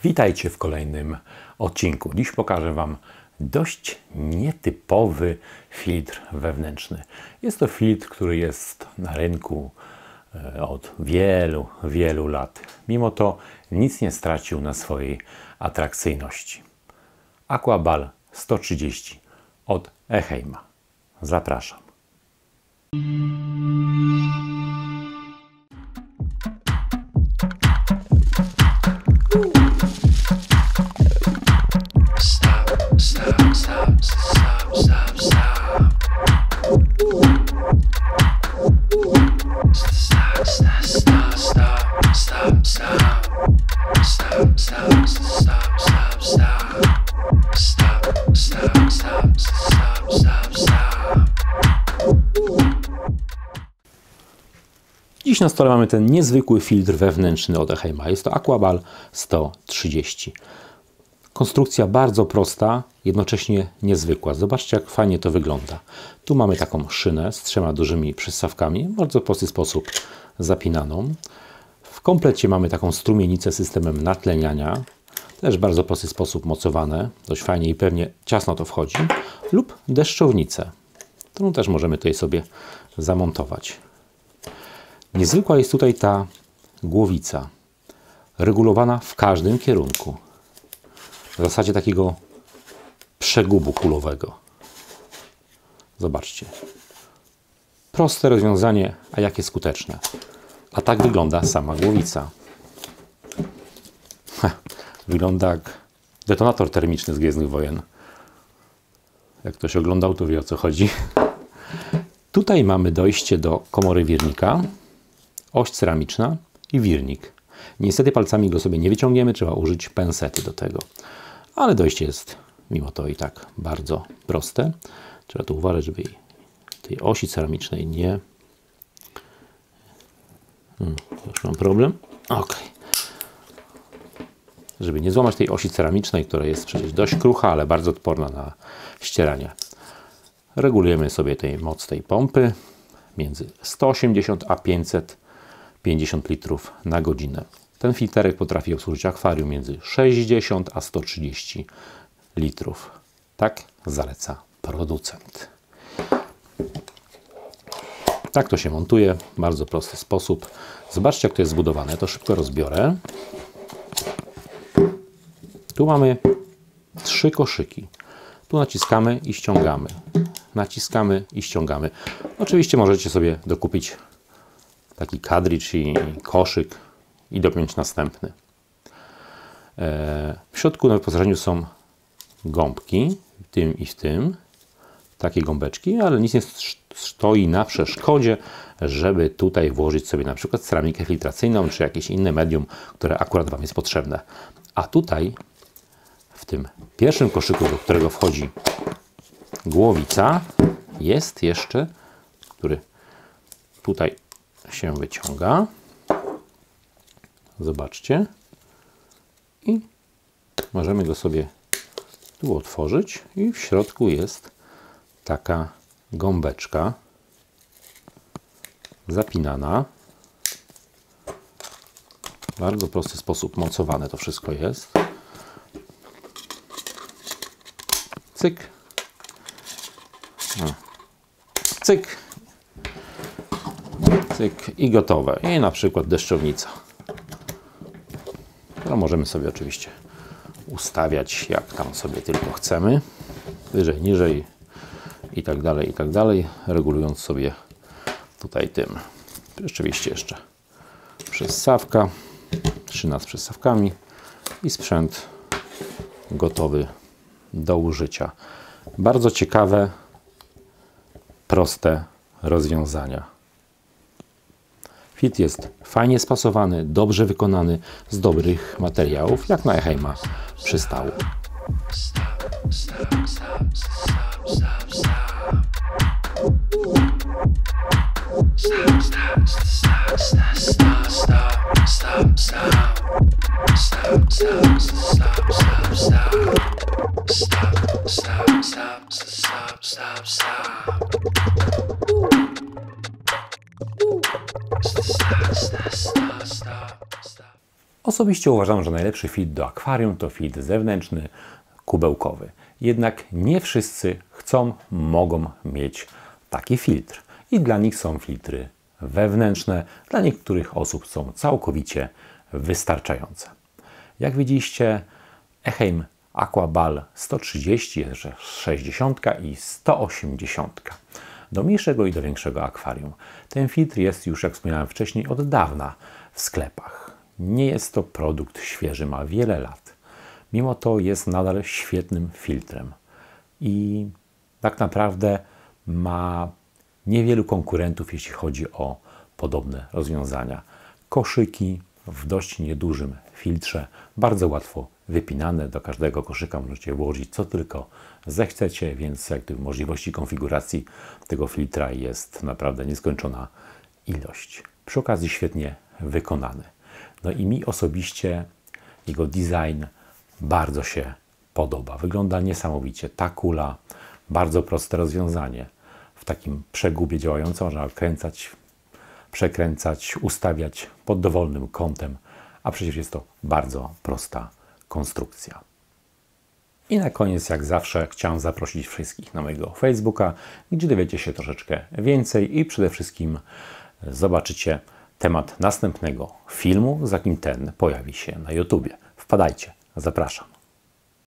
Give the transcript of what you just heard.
Witajcie w kolejnym odcinku. Dziś pokażę Wam dość nietypowy filtr wewnętrzny. Jest to filtr, który jest na rynku od wielu lat. Mimo to nic nie stracił na swojej atrakcyjności. Aquabal 130 od Eheima. Zapraszam. Dziś na stole mamy ten niezwykły filtr wewnętrzny od Eheima. Jest to Aquabal 130. Konstrukcja bardzo prosta, jednocześnie niezwykła. Zobaczcie, jak fajnie to wygląda. Tu mamy taką szynę z 3 dużymi przystawkami, w bardzo prosty sposób zapinaną. W komplecie mamy taką strumienicę z systemem natleniania, też w bardzo prosty sposób mocowane, dość fajnie i pewnie ciasno to wchodzi, lub deszczownicę, którą też możemy tutaj sobie zamontować. Niezwykła jest tutaj ta głowica, regulowana w każdym kierunku. W zasadzie takiego przegubu kulowego. Zobaczcie. Proste rozwiązanie, a jakie skuteczne. A tak wygląda sama głowica. Wygląda jak detonator termiczny z Gwiezdnych Wojen. Jak ktoś oglądał, to wie, o co chodzi. Tutaj mamy dojście do komory wirnika, oś ceramiczna i wirnik. Niestety palcami go sobie nie wyciągniemy, trzeba użyć pensety do tego. Ale dojście jest mimo to i tak bardzo proste. Trzeba tu uważać, żeby tej osi ceramicznej nie... Już mam problem. Ok. Żeby nie złamać tej osi ceramicznej, która jest przecież dość krucha, ale bardzo odporna na ścieranie. Regulujemy sobie moc tej pompy między 180 a 550 litrów na godzinę. Ten filterek potrafi obsłużyć akwarium między 60 a 130 litrów. Tak zaleca producent. Tak to się montuje w bardzo prosty sposób. Zobaczcie, jak to jest zbudowane. To szybko rozbiorę. Tu mamy 3 koszyki. Tu naciskamy i ściągamy. Naciskamy i ściągamy. Oczywiście możecie sobie dokupić taki kadricz i koszyk i dopiąć następny. W środku na wyposażeniu są gąbki, w tym i w tym. Takie gąbeczki, ale nic nie stoi na przeszkodzie, żeby tutaj włożyć sobie na przykład ceramikę filtracyjną, czy jakieś inne medium, które akurat Wam jest potrzebne. A tutaj, w tym pierwszym koszyku, do którego wchodzi głowica, jest jeszcze, który tutaj się wyciąga. Zobaczcie. I możemy go sobie tu otworzyć i w środku jest taka gąbeczka zapinana. W bardzo prosty sposób mocowane to wszystko jest. Cyk. Cyk. Cyk i gotowe. I na przykład deszczownica. No, możemy sobie oczywiście ustawiać, jak tam sobie tylko chcemy. Wyżej, niżej i tak dalej, regulując sobie tutaj tym. Rzeczywiście jeszcze przystawka, szyna z przystawkami i sprzęt gotowy do użycia. Bardzo ciekawe, proste rozwiązania. Filtr jest fajnie spasowany, dobrze wykonany, z dobrych materiałów, jak na Eheima przystało. Osobiście uważam, że najlepszy filtr do akwarium to filtr zewnętrzny, kubełkowy. Jednak nie wszyscy chcą, mogą mieć taki filtr. I dla nich są filtry wewnętrzne, dla niektórych osób są całkowicie wystarczające. Jak widzieliście, Eheim Aquabal 130, jest 60 i 180. Do mniejszego i do większego akwarium. Ten filtr jest już, jak wspomniałem wcześniej, od dawna w sklepach. Nie jest to produkt świeży, ma wiele lat. Mimo to jest nadal świetnym filtrem. I tak naprawdę ma niewielu konkurentów, jeśli chodzi o podobne rozwiązania. Koszyki w dość niedużym filtrze, bardzo łatwo wypinane. Do każdego koszyka możecie włożyć co tylko zechcecie, więc możliwości konfiguracji tego filtra jest naprawdę nieskończona ilość. Przy okazji świetnie wykonany. No i mi osobiście jego design bardzo się podoba. Wygląda niesamowicie. Ta kula, bardzo proste rozwiązanie. W takim przegubie działające można kręcać, przekręcać, ustawiać pod dowolnym kątem, a przecież jest to bardzo prosta konstrukcja. I na koniec, jak zawsze, chciałem zaprosić wszystkich na mojego Facebooka, gdzie dowiecie się troszeczkę więcej i przede wszystkim zobaczycie temat następnego filmu, zanim ten pojawi się na YouTubie. Wpadajcie, zapraszam.